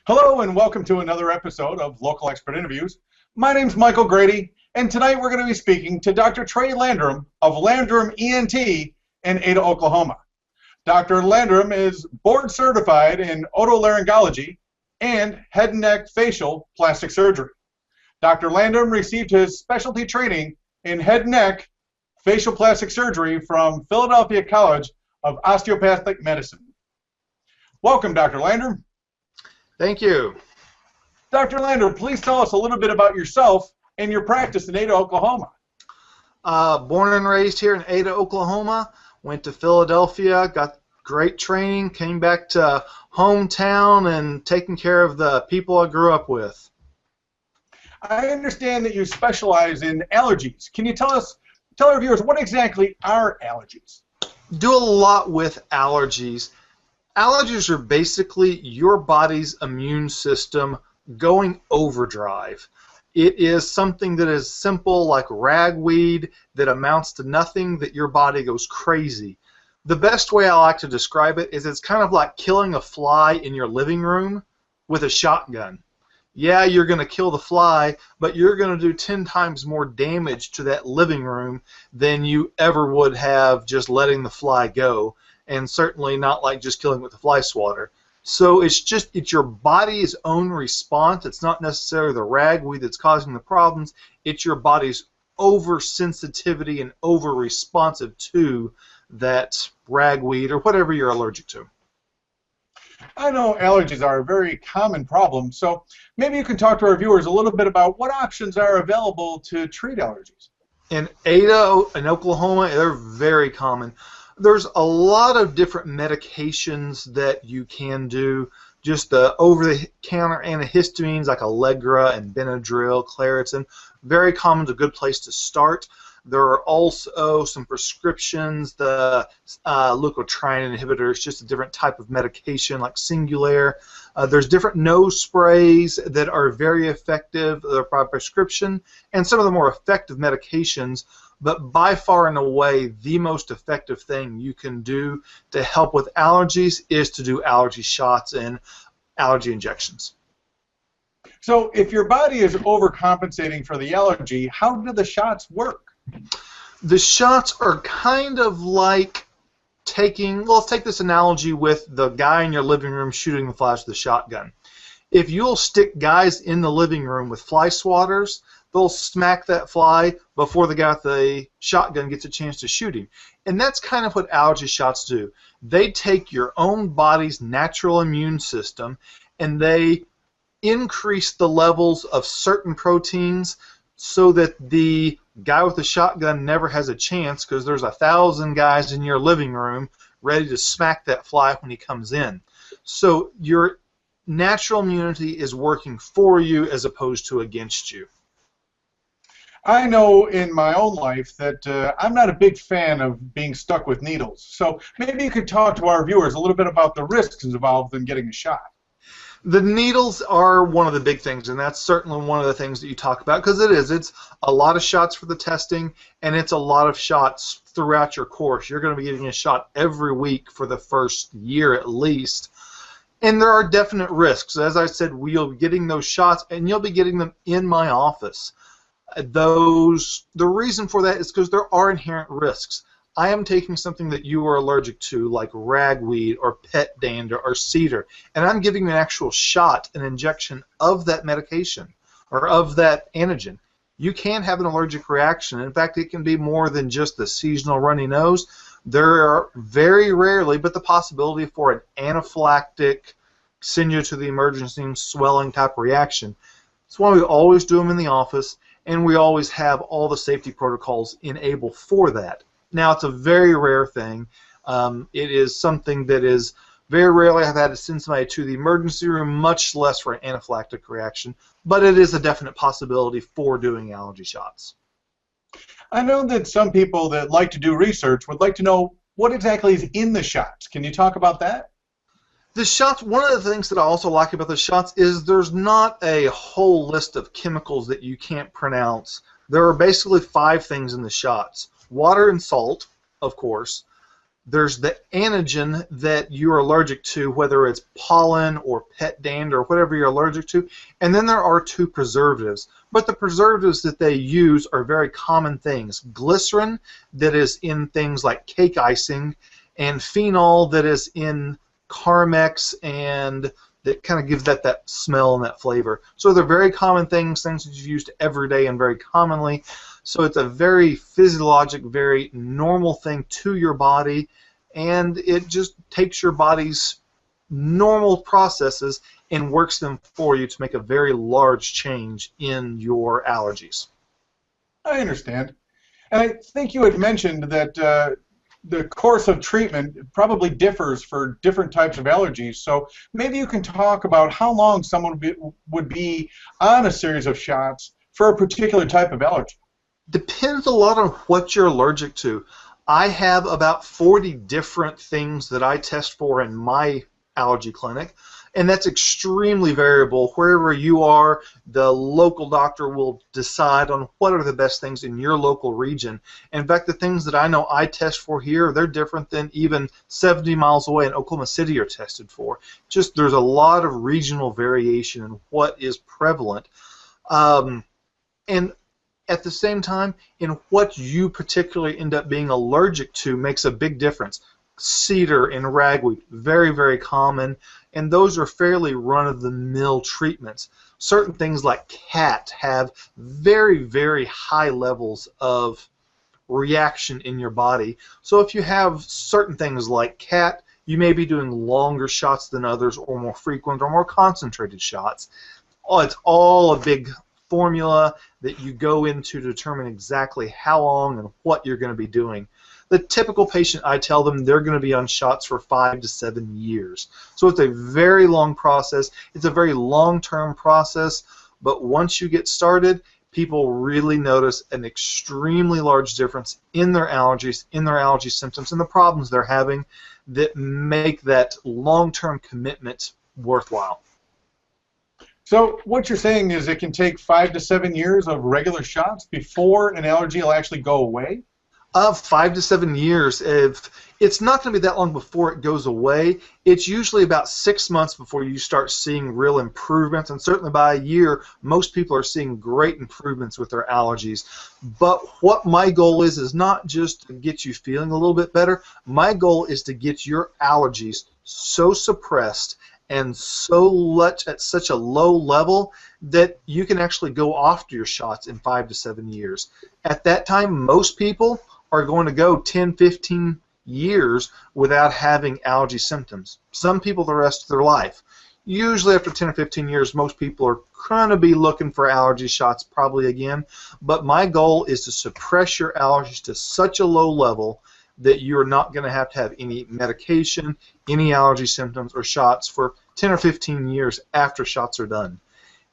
Hello and welcome to another episode of Local Expert Interviews. My name's Michael Grady, and tonight we're going to be speaking to Dr. Tre Landrum of Landrum ENT in Ada, Oklahoma. Dr. Landrum is board certified in Otolaryngology and head and neck facial plastic surgery. Dr. Landrum received his specialty training in head and neck facial plastic surgery from Philadelphia College of Osteopathic Medicine. Welcome, Dr. Landrum. Thank you. Dr. Landrum, please tell us a little bit about yourself and your practice in Ada, Oklahoma. Born and raised here in Ada, Oklahoma. Went to Philadelphia, got great training, came back to hometown and taking care of the people I grew up with. I understand that you specialize in allergies. Can you tell our viewers what exactly are allergies? Do a lot with allergies. Allergies are basically your body's immune system going overdrive. It is something that is simple like ragweed that amounts to nothing that your body goes crazy. The best way I like to describe it is it's kind of like killing a fly in your living room with a shotgun. Yeah, you're going to kill the fly, but you're going to do 10 times more damage to that living room than you ever would have just letting the fly go, and certainly not like just killing with a fly swatter. So it's your body's own response. It's not necessarily the ragweed that's causing the problems. It's your body's oversensitivity and over-responsive to that ragweed or whatever you're allergic to. I know allergies are a very common problem, so maybe you can talk to our viewers a little bit about what options are available to treat allergies. In Ada and Oklahoma, they're very common. There's a lot of different medications that you can do. Just the over-the-counter antihistamines like Allegra and Benadryl, Claritin, very common, a good place to start. There are also some prescriptions, the leukotriene inhibitors, just a different type of medication like Singulair. There's different nose sprays that are very effective. They're by prescription, and some of the more effective medications, but by far and away the most effective thing you can do to help with allergies is to do allergy shots and allergy injections. So if your body is overcompensating for the allergy, how do the shots work? The shots are kind of like taking, well, let's take this analogy with the guy in your living room shooting the flies with a shotgun. If you'll stick guys in the living room with fly swatters, they'll smack that fly before the guy with the shotgun gets a chance to shoot him. And that's kind of what allergy shots do. They take your own body's natural immune system and they increase the levels of certain proteins so that the guy with the shotgun never has a chance because there's 1,000 guys in your living room ready to smack that fly when he comes in. So your natural immunity is working for you as opposed to against you. I know in my own life that I'm not a big fan of being stuck with needles. So maybe you could talk to our viewers a little bit about the risks involved in getting a shot. The needles are one of the big things, and that's certainly one of the things that you talk about because it's a lot of shots for the testing, and it's a lot of shots throughout your course. You're going to be getting a shot every week for the first year at least, and there are definite risks. As I said, we'll be getting those shots, and you'll be getting them in my office. The reason for that is because there are inherent risks. I am taking something that you are allergic to, like ragweed or pet dander or cedar, and I'm giving you an actual shot, an injection of that medication or of that antigen. You can have an allergic reaction. In fact, it can be more than just the seasonal runny nose. There are very rarely, but the possibility for an anaphylactic, send you to the emergency room, swelling type reaction. That's why we always do them in the office, and we always have all the safety protocols enabled for that. Now, it's a very rare thing. It is something that is very rarely I've had to send somebody to the emergency room, much less for an anaphylactic reaction, but it is a definite possibility for doing allergy shots. I know that some people that like to do research would like to know what exactly is in the shots. Can you talk about that? The shots, one of the things that I also like about the shots is there's not a whole list of chemicals that you can't pronounce. There are basically 5 things in the shots. Water and salt, of course, There's the antigen that you're allergic to, whether it's pollen or pet dander or whatever you're allergic to. And then there are two preservatives. But the preservatives that they use are very common things. Glycerin, that is in things like cake icing, and phenol, that is in Carmex, and that kind of gives that smell and that flavor. So they're very common things that you use every day and very commonly. So it's a very physiologic, very normal thing to your body, and it just takes your body's normal processes and works them for you to make a very large change in your allergies. I understand. And I think you had mentioned that the course of treatment probably differs for different types of allergies. So maybe you can talk about how long someone would be on a series of shots for a particular type of allergy. Depends a lot on what you're allergic to. I have about 40 different things that I test for in my allergy clinic, and that's extremely variable. Wherever you are, the local doctor will decide on what are the best things in your local region. In fact, the things that I know I test for here, they're different than even 70 miles away in Oklahoma City are tested for. Just there's a lot of regional variation in what is prevalent. And at the same time, in what you particularly end up being allergic to makes a big difference. Cedar and ragweed, very, very common, and those are fairly run-of-the-mill treatments. Certain things like cat have very, very high levels of reaction in your body. So if you have certain things like cat, you may be doing longer shots than others, or more frequent or more concentrated shots. It's all a big formula that you go into to determine exactly how long and what you're going to be doing. The typical patient, I tell them they're going to be on shots for 5 to 7 years. So it's a very long process. It's a very long-term process, but once you get started, people really notice an extremely large difference in their allergies, in their allergy symptoms, and the problems they're having that make that long-term commitment worthwhile. So what you're saying is it can take 5 to 7 years of regular shots before an allergy will actually go away? 5 to 7 years. If it's not going to be that long before it goes away. It's usually about 6 months before you start seeing real improvements, and certainly by a year, most people are seeing great improvements with their allergies. But what my goal is not just to get you feeling a little bit better. My goal is to get your allergies so suppressed and at such a low level that you can actually go off to your shots in 5 to 7 years. At that time, most people are going to go 10, 15 years without having allergy symptoms. Some people the rest of their life. Usually after 10 or 15 years, most people are going to be looking for allergy shots probably again. But my goal is to suppress your allergies to such a low level that you're not going to have any medication, any allergy symptoms, or shots for 10 or 15 years after shots are done.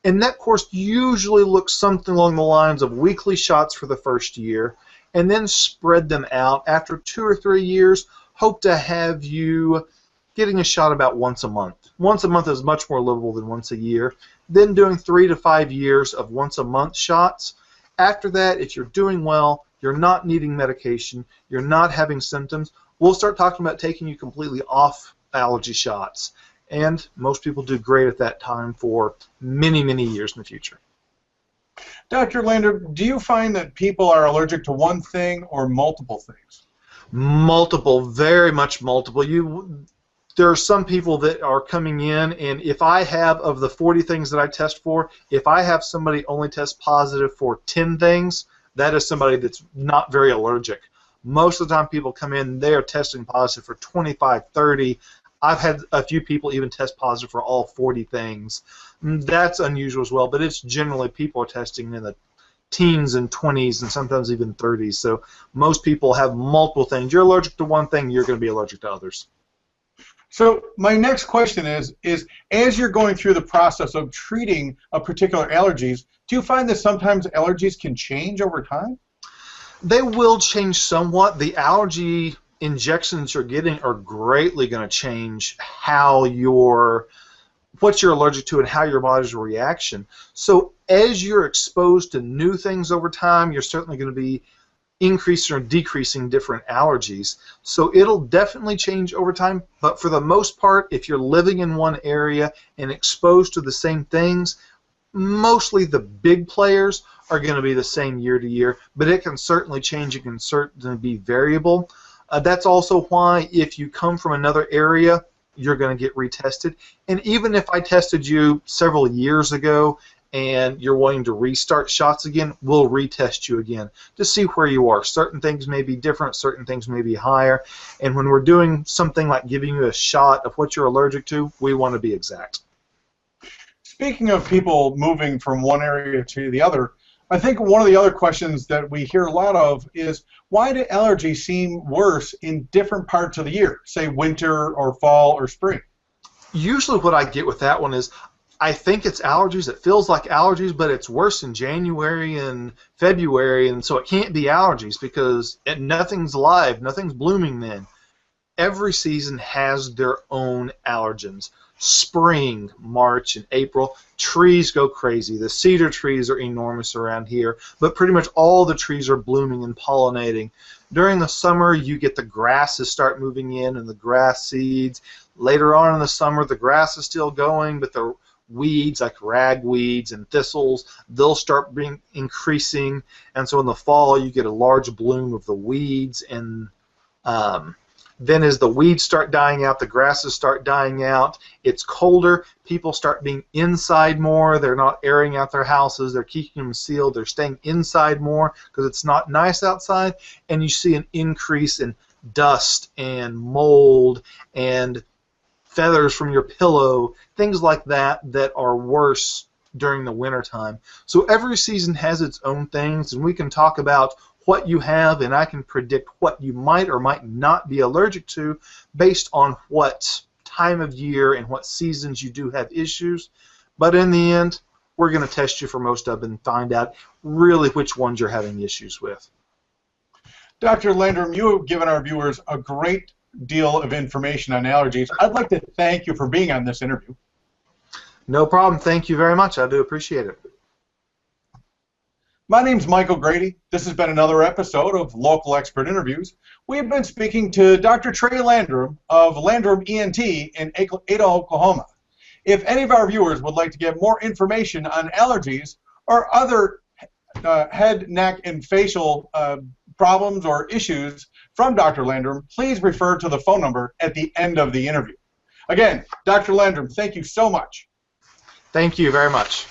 And that course usually looks something along the lines of weekly shots for the first year, and then spread them out. After 2 or 3 years, hope to have you getting a shot about once a month. Once a month is much more livable than once a year. Then doing 3 to 5 years of once a month shots. After that, if you're doing well, you're not needing medication, you're not having symptoms, we'll start talking about taking you completely off allergy shots. And most people do great at that time for many, many years in the future. Dr. Landrum, do you find that people are allergic to one thing or multiple things? Multiple, very much multiple. There are some people that are coming in, and if I have, of the 40 things that I test for, if I have somebody only test positive for 10 things, that is somebody that's not very allergic. Most of the time people come in, they are testing positive for 25, 30. I've had a few people even test positive for all 40 things. That's unusual as well, but it's generally people are testing in the teens and 20s and sometimes even 30s. So most people have multiple things. You're allergic to one thing, you're going to be allergic to others. So my next question is as you're going through the process of treating a particular allergies, do you find that sometimes allergies can change over time? They will change somewhat. The allergy injections you're getting are greatly going to change what you're allergic to and how your body's reaction. So as you're exposed to new things over time, you're certainly going to be increasing or decreasing different allergies. So it'll definitely change over time, but for the most part, if you're living in one area and exposed to the same things, mostly the big players are going to be the same year to year, but it can certainly change. It can certainly be variable. That's also why if you come from another area, you're going to get retested. And even if I tested you several years ago and you're wanting to restart shots again, we'll retest you again to see where you are. Certain things may be different, certain things may be higher, and when we're doing something like giving you a shot of what you're allergic to, we want to be exact. Speaking of people moving from one area to the other, I think one of the other questions that we hear a lot of is, why do allergies seem worse in different parts of the year, say winter or fall or spring? Usually what I get with that one is, I think it's allergies. It feels like allergies, but it's worse in January and February, and so it can't be allergies because nothing's alive, nothing's blooming then. Every season has their own allergens. Spring, March, and April, trees go crazy. The cedar trees are enormous around here, but pretty much all the trees are blooming and pollinating. During the summer, you get the grasses start moving in and the grass seeds. Later on in the summer, the grass is still going, but the weeds like ragweeds and thistles, they'll start increasing, and so in the fall you get a large bloom of the weeds, and then as the weeds start dying out, the grasses start dying out, it's colder, people start being inside more, they're not airing out their houses, they're keeping them sealed, they're staying inside more because it's not nice outside, and you see an increase in dust and mold and feathers from your pillow, things like that that are worse during the wintertime. So every season has its own things, and we can talk about what you have, and I can predict what you might or might not be allergic to based on what time of year and what seasons you do have issues. But in the end, we're going to test you for most of them and find out really which ones you're having issues with. Dr. Landrum, you have given our viewers a great deal of information on allergies. I'd like to thank you for being on this interview. No problem. Thank you very much. I do appreciate it. My name's Michael Grady. This has been another episode of Local Expert Interviews. We have been speaking to Dr. Tre Landrum of Landrum ENT in Ada, Oklahoma. If any of our viewers would like to get more information on allergies or other head, neck, and facial problems or issues from Dr. Landrum, please refer to the phone number at the end of the interview. Again, Dr. Landrum, thank you so much. Thank you very much.